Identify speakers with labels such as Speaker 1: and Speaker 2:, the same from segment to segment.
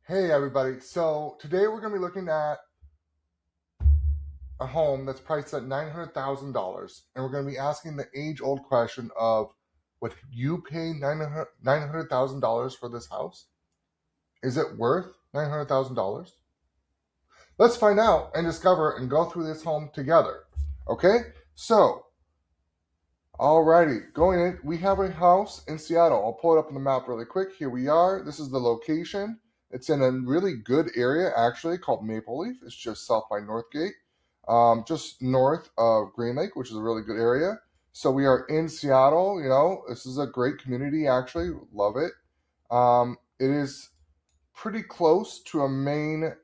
Speaker 1: Hey everybody, so today we're going to be looking at a home that's priced at $900,000 and we're going to be asking the age-old question of would you pay $900,000 for this house? Is it worth $900,000? Let's find out and discover and go through this home together. Okay? So, alrighty, going in, we have a house in Seattle. I'll pull it up on the map really quick. Here we are. This is the location. It's in a really good area, actually, called Maple Leaf. It's just south by Northgate, just north of Green Lake, which is a really good area. So we are in Seattle. This is a great community, actually. Love it. It is pretty close to a main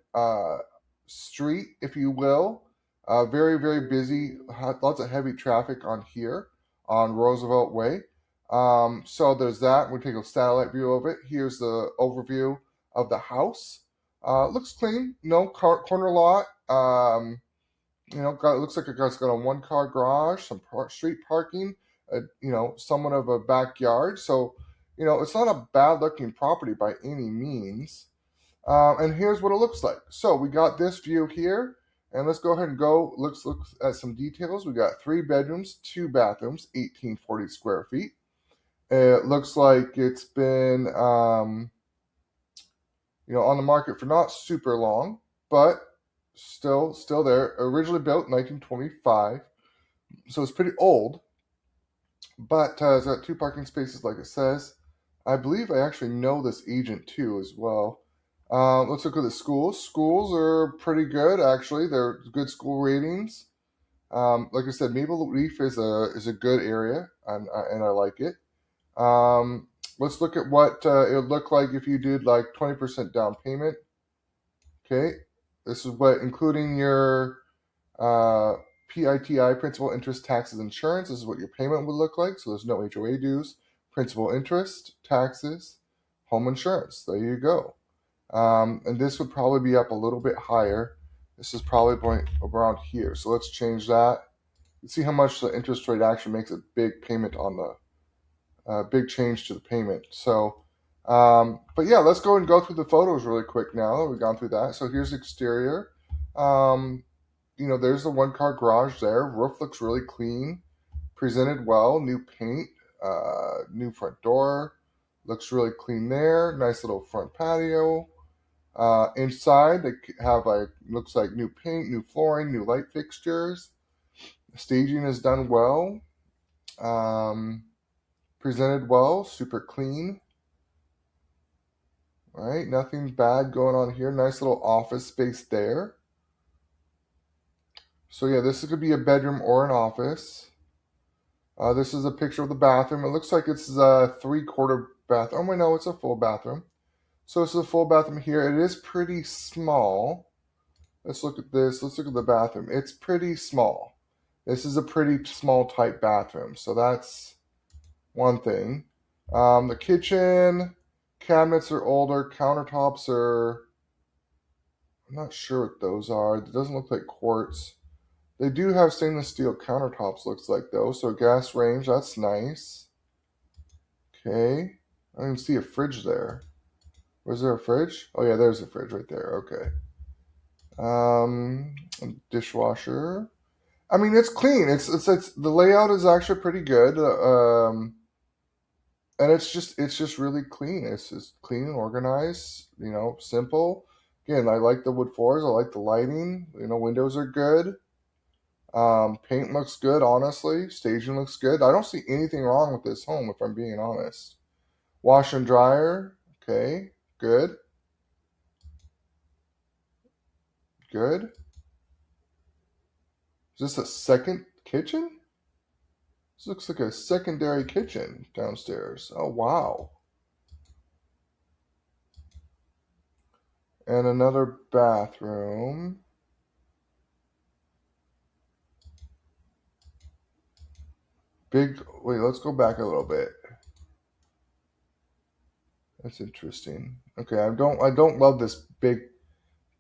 Speaker 1: street, if you will. Very, very busy. Lots of heavy traffic on here on Roosevelt Way. So there's that. We take a satellite view of it. Here's the overview of the house. Looks clean. No corner lot. It looks like it's got a one-car garage, some street parking. Somewhat of a backyard. So, it's not a bad-looking property by any means. And here's what it looks like. So we got this view here, and let's go ahead and go. Let's look at some details. We got 3 bedrooms, 2 bathrooms, 1840 square feet. It looks like it's been, on the market for not super long, but still there. Originally built 1925, so it's pretty old. But it's got 2 parking spaces, like it says. I believe I actually know this agent too, as well. Let's look at the schools. Schools are pretty good, actually. They're good school ratings. Like I said, Maple Leaf is a good area, and I like it. Let's look at what it would look like if you did like 20% down payment. Okay, this is what including your uh, PITI, principal, interest, taxes, insurance. This is what your payment would look like. So there's no HOA dues, principal, interest, taxes, home insurance. There you go. And this would probably be up a little bit higher. This is probably going around here. So let's change that. You see how much the interest rate actually makes a big payment on the big change to the payment. So, but yeah, let's go and go through the photos really quick now that we've gone through that. So here's the exterior. Um, there's the one-car garage there. Roof looks really clean, presented well. New paint, new front door. Looks really clean there. Nice little front patio. Inside, they have looks like new paint, new flooring, new light fixtures. Staging is done well. Um, Presented well, super clean. Right, nothing bad going on here. Nice little office space there. So yeah, this could be a bedroom or an office. This is a picture of the bathroom. It looks like it's a three-quarter bathroom. Oh, wait, no, it's a full bathroom. So it's a full bathroom here. It is pretty small. Let's look at this. Let's look at the bathroom. It's pretty small. This is a pretty small type bathroom. So that's one thing. The kitchen cabinets are older. Countertops are, I'm not sure what those are. It doesn't look like quartz. They do have stainless steel countertops, looks like, though. So gas range, that's nice. Okay. I didn't see a fridge there. Was there a fridge? Oh, yeah, there's a fridge right there. Okay. Dishwasher. I mean, it's clean. It's the layout is actually pretty good. And it's just really clean. It's just clean and organized. Simple. Again, I like the wood floors. I like the lighting. Windows are good. Paint looks good. Honestly, staging looks good. I don't see anything wrong with this home, if I'm being honest. Wash and dryer. Okay, good. Good. Is this a second kitchen? This looks like a secondary kitchen downstairs. Oh, wow. And another bathroom. Wait, let's go back a little bit. That's interesting. Okay, I don't love this big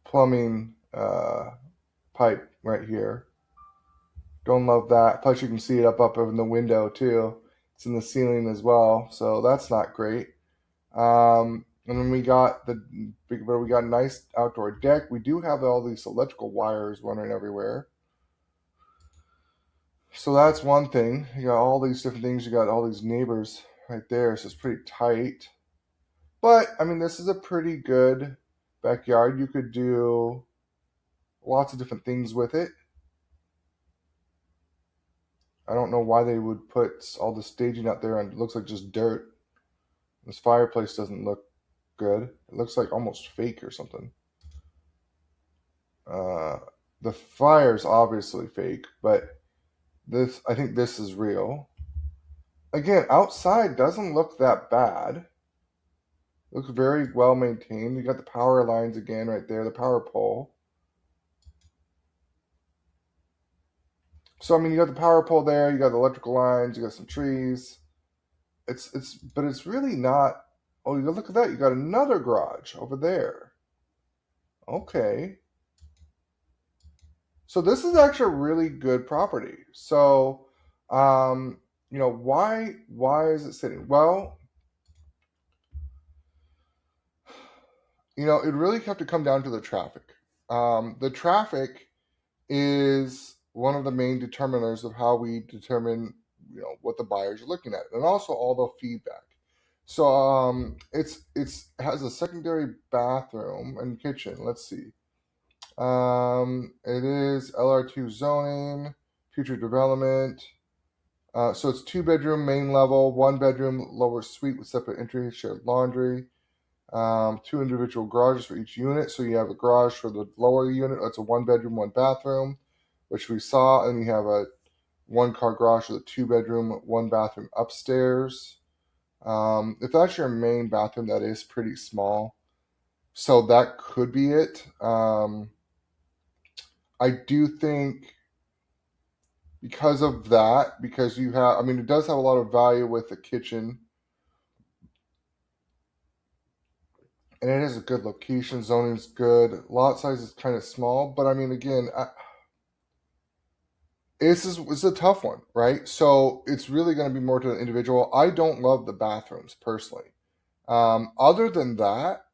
Speaker 1: plumbing pipe right here. Don't love that. Plus, you can see it up in the window too. It's in the ceiling as well, so that's not great. And then we got but we got a nice outdoor deck. We do have all these electrical wires running everywhere. So that's one thing. You got all these different things. You got all these neighbors right there. So it's pretty tight. But I mean, this is a pretty good backyard. You could do lots of different things with it. I don't know why they would put all the staging out there and it looks like just dirt. This fireplace doesn't look good. It looks like almost fake or something. Uh, the fire's obviously fake, but I think this is real. Again, outside doesn't look that bad. Looks very well maintained. You got the power lines again right there, the power pole. So I mean, you got the power pole there. You got the electrical lines. You got some trees. But it's really not. Oh, you look at that. You got another garage over there. Okay. So this is actually a really good property. So, um, why is it sitting? Well, it really have to come down to the traffic. The traffic is one of the main determiners of how we determine, what the buyers are looking at, and also all the feedback. So, it's has a secondary bathroom and kitchen. Let's see. It is LR2 zoning, future development. So it's 2 bedroom main level, 1 bedroom lower suite with separate entry, shared laundry, 2 individual garages for each unit. So you have a garage for the lower unit. That's a 1 bedroom, 1 bathroom, which we saw, and you have a 1 car garage with a 2 bedroom, 1 bathroom upstairs. If that's your main bathroom, that is pretty small. So that could be it. I do think because of that, because I mean, it does have a lot of value with the kitchen, and it is a good location. Zoning's good. Lot size is kind of small, but I mean, again, it's a tough one, right? So it's really going to be more to the individual. I don't love the bathrooms personally. Other than that,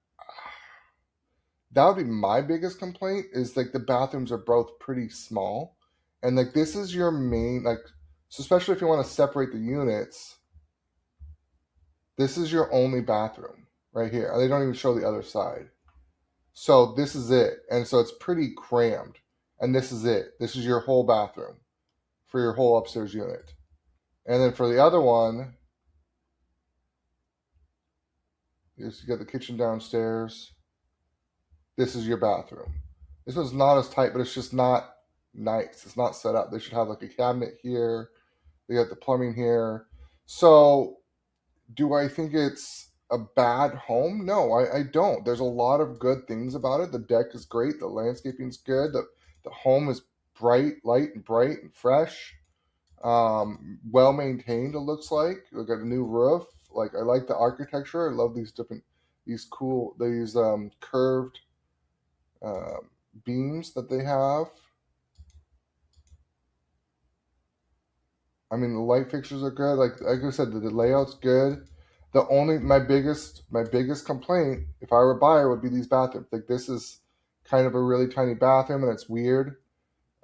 Speaker 1: that would be my biggest complaint. Is like the bathrooms are both pretty small, and like this is your main so especially if you want to separate the units, this is your only bathroom right here. They don't even show the other side. So this is it. And so it's pretty crammed. And this is it. This is your whole bathroom for your whole upstairs unit. And then for the other one, you got the kitchen downstairs. This is your bathroom. This one's not as tight, but it's just not nice. It's not set up. They should have like a cabinet here. They got the plumbing here. So do I think it's a bad home? No, I don't. There's a lot of good things about it. The deck is great. The landscaping's good. The home is light and bright and fresh. Well maintained. It looks like we got a new roof. Like I like the architecture. I love these curved uh, beams that they have. I mean, the light fixtures are good. Like I said, the layout's good. My biggest complaint, if I were a buyer, would be these bathrooms. Like this is kind of a really tiny bathroom, and it's weird.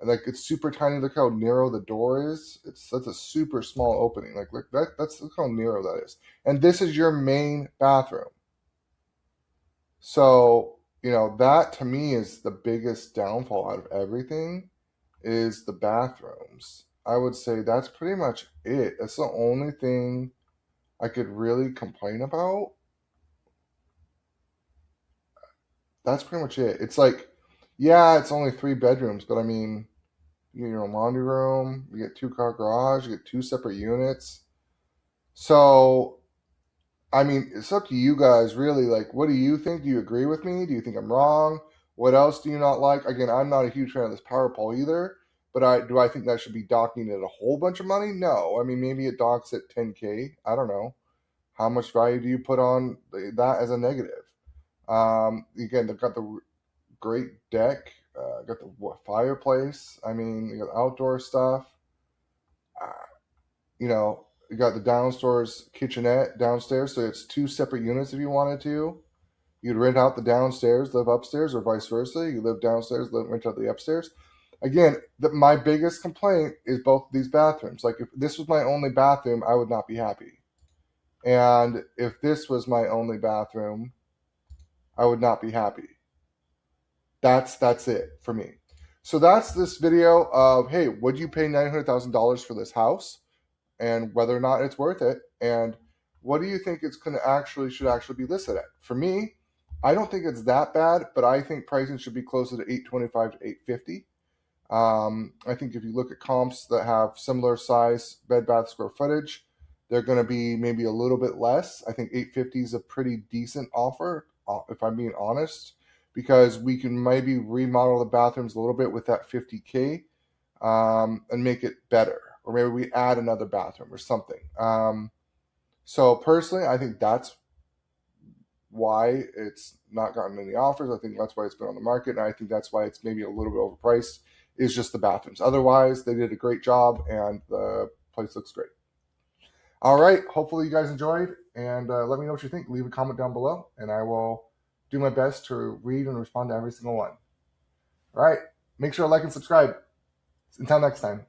Speaker 1: Like it's super tiny. Look how narrow the door is. That's a super small opening. Like look look how narrow that is. And this is your main bathroom. So that to me is the biggest downfall out of everything is the bathrooms. I would say that's pretty much it. That's the only thing I could really complain about. That's pretty much it. It's like, yeah, it's only 3 bedrooms, but I mean, you get your own laundry room, you get 2 car garage, you get 2 separate units. So, I mean, it's up to you guys, really. Like, what do you think? Do you agree with me? Do you think I'm wrong? What else do you not like? Again, I'm not a huge fan of this power pole either, but I think that should be docking at a whole bunch of money? No. I mean, maybe it docks at 10K. I don't know. How much value do you put on that as a negative? Again, they've got the great deck, got the fireplace. I mean, you got outdoor stuff. Uh, you got the downstairs kitchenette downstairs, so it's 2 separate units if you wanted to. You'd rent out the downstairs, live upstairs, or vice versa. You live downstairs, rent out the upstairs. Again, my biggest complaint is both these bathrooms. Like if this was my only bathroom, I would not be happy. And if this was my only bathroom, I would not be happy. That's it for me. So that's this video of, hey, would you pay $900,000 for this house, and whether or not it's worth it, and what do you think it's going to should actually be listed at? For me, I don't think it's that bad, but I think pricing should be closer to 825 to 850. I think if you look at comps that have similar size bed bath square footage, they're going to be maybe a little bit less. I think 850 is a pretty decent offer, if I'm being honest, because we can maybe remodel the bathrooms a little bit with that 50K, and make it better, or maybe we add another bathroom or something. So personally, I think that's why it's not gotten any offers. I think that's why it's been on the market, and I think that's why it's maybe a little bit overpriced, is just the bathrooms. Otherwise, they did a great job, and the place looks great. All right, hopefully you guys enjoyed, and let me know what you think. Leave a comment down below, and I will do my best to read and respond to every single one. All right, make sure to like and subscribe. Until next time.